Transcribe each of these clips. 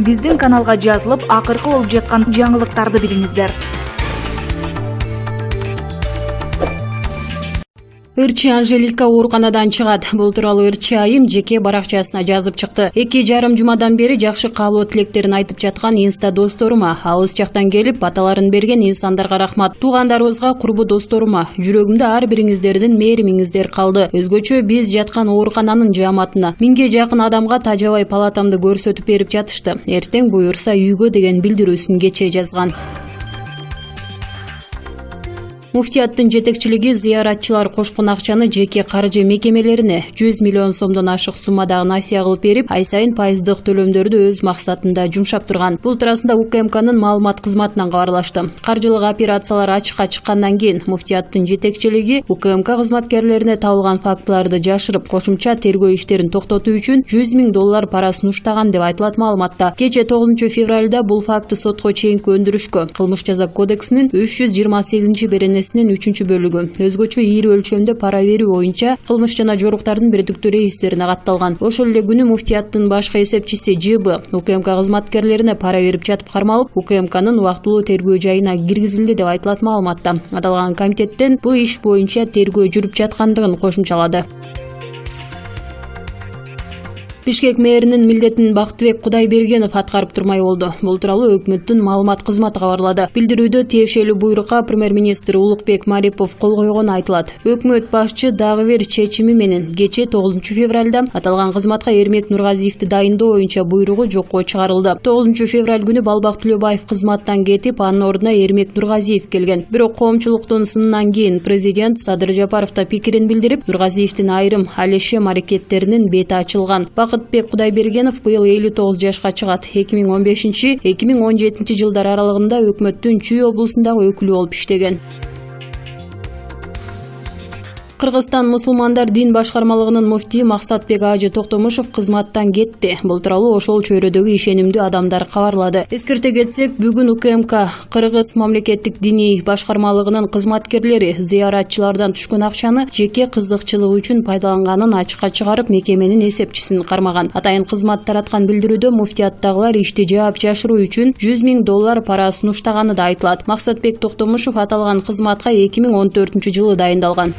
Биздин каналга жазылып, акыркы болуп жаткан жаңылыктарды билиңиздер. Ырчы Анжелика ооруканадан чыгат. Бул тууралуу ырчы айым жеке баракчасына жазып чыкты. 2,5 жумадан бери жакшы каалоо тилектерин айтып жаткан инста досторума, алыс жактан келип баталарын берген инсандарга рахмат. Туугандарыбызга, курбу досторума, жүрөгүмдө ар бириңиздердин мээримиңиздер калды. Өзгөчө биз жаткан оорукананын жааматына 1000ге жакын адамга тажабай палатамды көрсөтүп берип жатышты. Эртең буюрса үйгө деген билдирүүсүн кечээ жазган. Муфтияттын жетекчилиги зыяратчылар кошкон акчаны жеке каржы мекемелерине 100 миллион сомдон ашык суммадагы насыя кылып берип, ай сайын пайыздык төлөмдөрдү өз максатында жумшап турган. Бул туурасында УКМКнын маалымат кызматынан кабарлашты. Каржылык операциялар ачыкка чыккандан кийин муфтияттын жетекчилиги УКМК кызматкерлерине табылган фактыларды жашырып, кошумча тергөө иштерин токтотуу үчүн $100 000 парасын уштаган деп айтылат маалыматта. Кече 9 февралда бул факты сотко чейинки өндүрүшкө Кылмыш жаза кодексинин 328 3 бөлүгү өзгөчө ийри өлчөмдө пара берүү боюнча кылмыш жана жоруктардын бирдиктүү реестерине катталган. Ошол эле күнү муфтияттын башкы эсепчиси ЖБ УКМК кызматкерлерине пара берип жатып кармалып, УКМКнын убактылуу тергөө жайына киргизилди деп айтылат маалыматта. Аталган комитеттен бул иш боюнча тергөө жүрүп жаткандыгын кошумчалады. Бишкек мэринин милдетин Бактыбек Кудайбергенов аткарып турмай болду. Бул тууралуу өкмөттүн маалымат кызматы кабарлады. Билдирүүдө тиешелүү буйрукка премьер-министр Улукбек Марипов кол койгону айтылат. Өкмөт башчы дагы бир чечими менен кече 9 февралда аталган кызматка Эрмек Нургазиевди дайындоо боюнча буйругу жокко чыгарылды. 9 февраль күнү Балбак Түлөбаев кызматтан кетип, анын ордуна Эрмек Нургазиев келген. Бирок коомчулуктун сынынан кийин президент Садыр Жапаров да пикирин билдирип, Нургазиевдин айрым алешем аракеттеринин бети ачылган. Бактыбек Кудайбергенов быйыл 59 жашка чыгат. 2015-2017 жылдар аралыгында өкмөттүн Чүй облусундагы өкүлү болуп иштеген. Кыргызстан мусулмандар дин башкармалыгынын муфтии Максатбек Ажы Токтомушев кызматтан кетти. Бул тууралуу ошол чөйрөдөгү ишенимдүү адамдар кабарлады. Эскерте кетсек, бүгүн УКМК Кыргыз мамлекеттик диний башкармалыгынын кызматкерлери зыяратчылардан түшкөн акчаны жеке кызыкчылык үчүн пайдаланганын ачыкка чыгарып, мекеменин эсепчисин кармаган. Атайын кызмат тараткан билдирүүдө муфтияттагылар ишти жаап жашыруу үчүн $100 000 парасын уштаганы да айтылат. Максатбек Токтомушев аталган кызматка 2014 жылы дайындалган.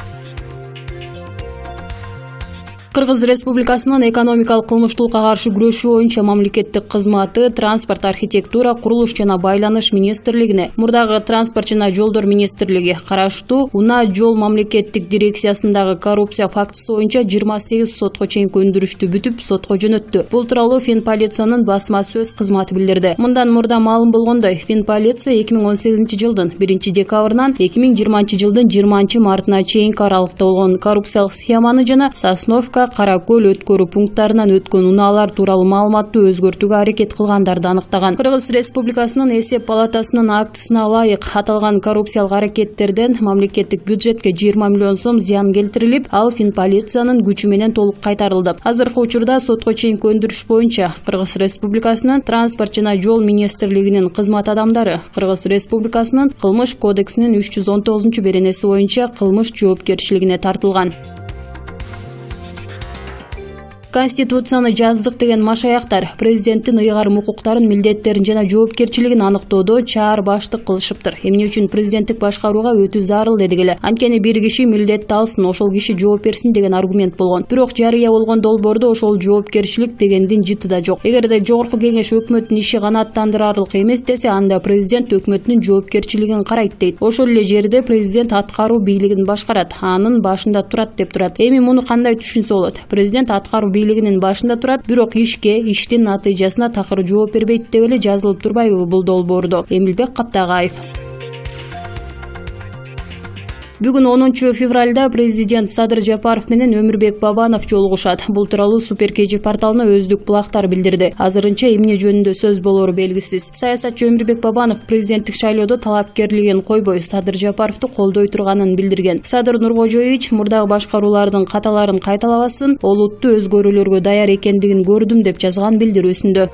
Кыргыз Республикасынын экономикалык кылмыштуулукка каршы күрөшүү боюнча мамлекеттик кызматы Транспорт, архитектура, курулуш жана байланыш министрлигине, мурдагы Транспорт жана жолдор министрлиги караштуу Унаа жол мамлекеттик дирекциясындагы коррупция фактысы боюнча 28 сотко чейинки өндүрүштү бүтүп, сотко жөнөттү. Бул тууралуу Финполициянын басма сөз кызматы билдирди. Мындан мурда маалым болгондой, Финполиция 2018 жылдын 1 декабрынан 2020 жылдын 20 мартына чейинки аралыкта болгон коррупциялык схеманы жана Сосновка, Каракөл өткөрүү пункттарынан өткөн унаалар тууралуу маалыматты өзгөртүүгө аракет кылгандарды аныктаган. Кыргыз Республикасынын эсеп палатасынын актысына ылайык аталган коррупциялык аракеттерден мамлекеттик бюджетке 20 миллион сом зыян келтирилип, ал Финполициянын күчү менен толук кайтарылды. Азыркы учурда сотко чейинки өндүрүш боюнча Кыргыз Республикасынын Транспорт жана жол министрлигинин кызмат адамдары Кыргыз Республикасынын Кылмыш кодексинин 319 беренеси боюнча кылмыш жоопкерчилигине тартылган. Конституцияны жаздык деген машаяктар президенттин ыйгарым укуктарын, милдеттерин жана жоопкерчилигин аныктоодо чаар баштык кылышыптыр. Эмне үчүн президенттик башкарууга өтүү зарыл дедик эле. Анткени бир киши милдетти алсын, ошол киши жооп берсин деген аргумент болгон. Бирок жарыя болгон долбоордо ошол жоопкерчилик дегендин жыты да жок. Эгерде жогорку кеңеш өкмөттүн иши канааттандырарлык эмес десе, анда президент өкмөттүн жоопкерчилигин карайт дейт. Ошол эле жерде президент аткаруу бийлигин башкарат, анын башында турат деп турат. Эми муну кандай түшүнсө болот? Президент аткаруу бийлигинин башында турат, бирок иштин натыйжасына такыр жооп бербейт деп эле жазылып турбайбы бул долбоордо? Эмилбек Каптагаев. Бүгүн 10 февралда президент Садыр Жапаров менен Өмүрбек Бабанов жолугушат. Бул тууралуу Супер КЖ порталына өздүк булактар билдирди. Азырынча эмне жөнүндө сөз болору белгисиз. Саясатчы Өмүрбек Бабанов президенттик шайлоодо талапкерлигин койбой Садыр Жапаровду колдой турганын билдирген. Садыр Нуркожоевич мурдагы башкаруулардын каталарын кайталабасын, олуттуу өзгөрүүлөргө даяр экендигин көрдүм деп жазган билдирүүсүндө.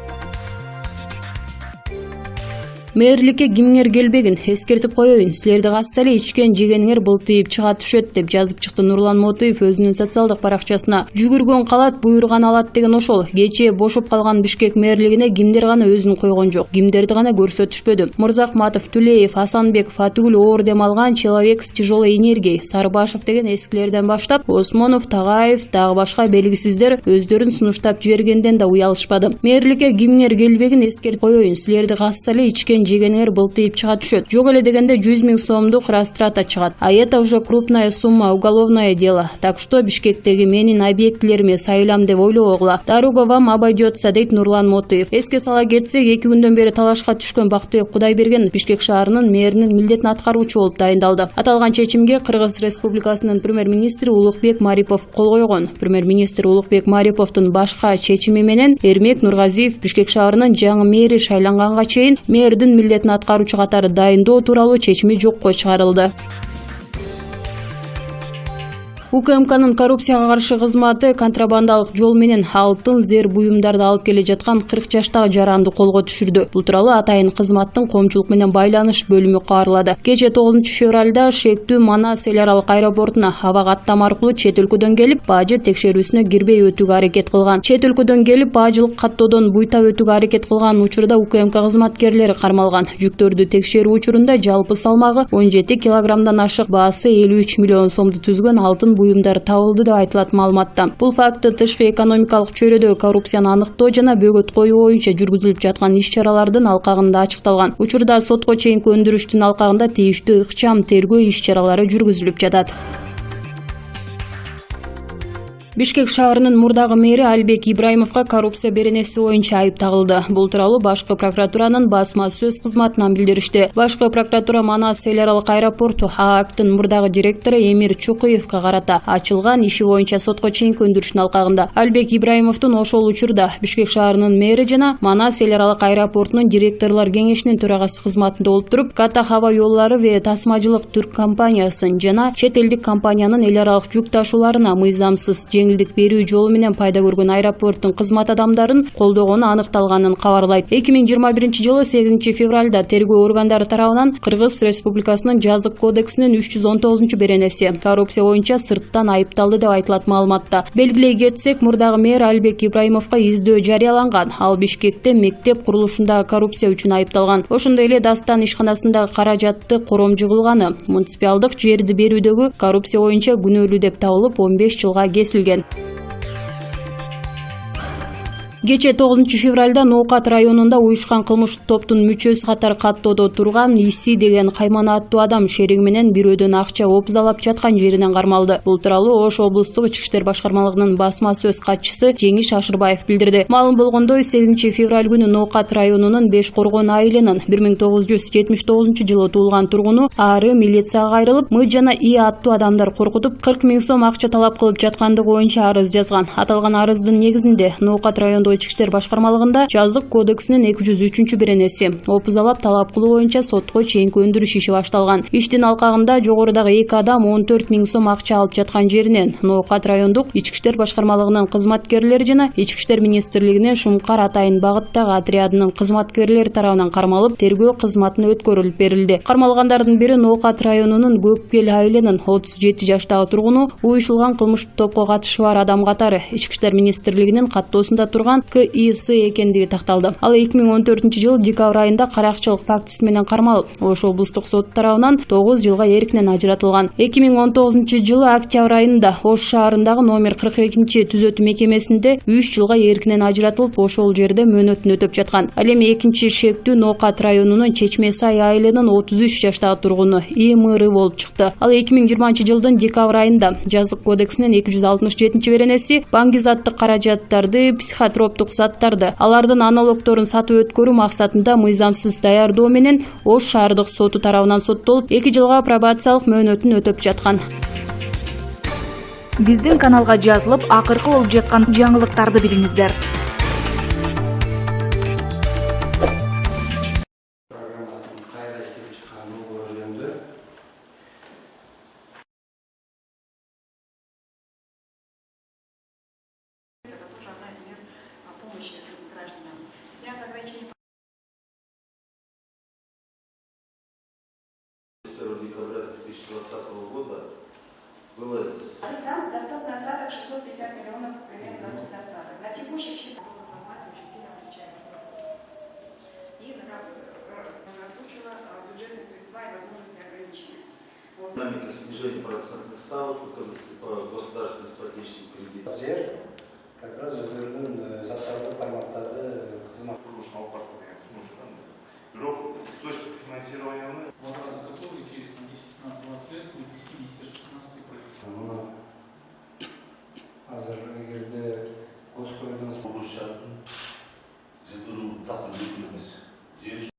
Мэрликке кимиңер келбегин эскертип коеюн. Силерди касса эле ичкен жегениңер былтыйып чыга түшөт деп жазып чыкты Нурлан Мотуев өзүнүн социалдык баракчасына. Жүгүргөн калат, буйруган алат деген ошол. Кечээ бошоп калган Бишкек мэрлигине кимдер гана өзүн койгон жок, кимдерди гана көрсөтүшпөдү. Мырзахматов, Тулеев, Асанбеков, Атүгүл оор дем алган Человек с тяжелой энергией, Сарбашев деген эскилерден баштап, Осмонов, Тагаев, дагы башка белгисиздер өздөрүн сунуштап жибергенден да уялышпады. Мэрликке кимиңер келбегин эскертип коеюн. Силерди касса эле ичкен жегениңер былтыйып чыга түшөт. Жок эле дегенде 100 000 сомдук растрата чыгат. А это уже крупная сумма, уголовное дело. Так что Бишкектеги менин объектилериме сайылам деп ойлобогула. Дорога вам обойдется, дейт Нурлан Мотуев. Эске сала кетсек, 2 күндөн бери талашка түшкөн Бактыбек Кудайберген Бишкек шаарынын мэринин милдетин аткаруучу болуп дайындалды. Аталган чечимге Кыргыз Республикасынын премьер-министри Улукбек Марипов кол койгон. Премьер-министр Улукбек Мариповдун башка чечими менен Эрмек Нургазиев Бишкек шаарынын жаңы мэри шайланганга чейин мэрдин милдетин аткаруучу катары дайындоо тууралуу чечими жокко чыгарылды. УКМКнын коррупцияга каршы кызматы контрабандалык жол менен алтын, зер буюмдарды алып келе жаткан 40 жаштагы жаранды колго түшүрдү. Бул тууралуу атайын кызматтын коомчулук менен байланыш бөлүмү кабарлады. Кечээ 9 февралда шектүү Манас эл аралык аэропортуна абак аттам аркылуу чет өлкөдөн келип, бажы текшерүүсүнө кирбей өтүүгө аракет кылган. Чет өлкөдөн келип, бажылык каттоодон буйтап өтүүгө аракет кылган учурда УКМК кызматкерлери кармалган. Жүктөрдү текшерүү учурунда жалпы салмагы 17 килограммдан ашык, баасы 53 миллион сомду түзгөн алтын буюмдар табылды деп айтылат маалыматта. Бул факты тышкы экономикалык чөйрөдөгү коррупцияны аныктоо жана бөгөт коюу боюнча жүргүзүлүп жаткан иш-чаралардын алкагында ачыкталган. Учурда сотко чейинки өндүрүштүн алкагында тийиштүү ыкчам тергөө иш-чаралары жүргүзүлүп жатат. Бишкек шаарынын мурдагы мэри Албек Ибраимовго коррупция беренеси боюнча айып тагылды. Бул тууралуу башкы прокуратуранын басма сөз кызматынан билдиришти. Башкы прокуратура Манас эл аралык аэропорту ААКтын мурдагы директору Эмир Чукуевго карата ачылган иши боюнча сотко чейинки өндүрүштүн алкагында Албек Ибраимовдун ошол учурда Бишкек шаарынын мэри жана Манас эл аралык аэропортунун директорлор кеңешинин төрагасы кызматында болуп туруп, Ката аба жолдору ва тасмачылык түрк компаниясын жана чет элдик компаниянын эл аралык жүк ташууларына мыйзамсыз жеңилдик берүү жолу менен пайда көргөн аэропорттун кызмат адамдарын колдогону аныкталганын кабарлайт. 2021-жылы 8 февралда тергөө органдары тарабынан Кыргыз Республикасынын жазык кодексинин 319 беренеси коррупция боюнча сырттан айыпталды деп айтылат маалыматта. Белгилей кетсек, мурдагы мэр Албек Ибраимовго издөө жарыяланган. Ал Бишкекте мектеп курулушундагы коррупция үчүн айыпталган. Ошондой эле Дастан ишканасындагы каражатты коромжу кылганы, муниципалдык жерди берүүдөгү коррупция боюнча күнөөлүү деп табылып 15 жылга кесилген. Кечээ 9 февралда Ноокат районунда уюшкан кылмыштык топтун мүчөсү катары каттоодо турган Иси деген каймана аттуу адам шериги менен бирөөдөн акча опузалап жаткан жеринен кармалды. Бул тууралуу Ош облустук Ички иштер башкармалыгынын басма сөз катчысы Жеңиш Ашырбаев билдирди. Маалым болгондой, 8 февраль күнү Ноокат районунун Бешкоргон айылынын 1979-жылы туулган тургуну ары милицияга кайрылып, Мы жана И аттуу адамдар коркутуп 40 000 сом акча талап кылып жаткандыгы боюнча арыз жазган. Аталган арыздын негизинде Ноокат райондогу Ички иштер башкармалыгында жазык кодексинин 203 беренеси опузалап талап кылуу боюнча сотко чейинки өндүрүш иши башталган. Иштин алкагында жогорудагы 2 адам 14 000 сом акча алып жаткан жеринен Ноокат райондук Ички иштер башкармалыгынын кызматкерлери жана Ички иштер министрлигинин Шумкар атайын багыттагы отрядынын кызматкерлери тарабынан кармалып, тергөө кызматына өткөрүлүп берилди. Кармалгандардын бири Ноокат районунун Көккел айылынын 37 жаштагы тургуну, уюшулган кылмыштык топко катышы бар адам катары Ички иштер министрлигинин каттоосунда турган КИС экендиги такталды. Ал 2014-жылы декабрь айында каракчылык фактысы менен кармалып, Ош облустук сот тарабынан 9 жылга эркинен ажыратылган. 2019-жылы октябрь айында Ош шаарындагы номер 42 түзөтүү мекемесинде 3 жылга эркинен ажыратылып, ошол жерде мөөнөтүн өтөп жаткан. Ал эми экинчи шектүү Ноокат районунун Чечме Сай айылынын 33 жаштагы тургуну ИМР болуп чыкты. Ал 2020-жылдын декабрь айында жазык кодексинин 267 беренеси баңгизаттык каражаттарды, психотроптук заттарды, алардын аналогдорун сатып өткөрүү максатында мыйзамсыз даярдоо менен Ош шаардык соту тарабынан соттолуп, 2 жылга пробациялык мөөнөтүн өтөп жаткан. Биздин каналга жазылып, акыркы болуп жаткан жаңылыктарды билиңиздер. декабря 2020 года было... Там доступный остаток 650 миллионов, примерно доступный остаток. На текущих счетах информация очень сильно отличается. И, как уже озвучила, бюджетные средства и возможности ограничены. Вот. Динамика снижения процентных ставок по государственным стратегическим кредитам. Как раз өздерінің социалдық тармақтарды қызмет Құрылышын алып барса деген ұсынушыдан. Бирок источник финансирования возврат за который через 10-15-20 лет будет вести Министерство финансов и правительство. мұны азыр егерде госқойдан Oluşan, zıdırı tatlı bir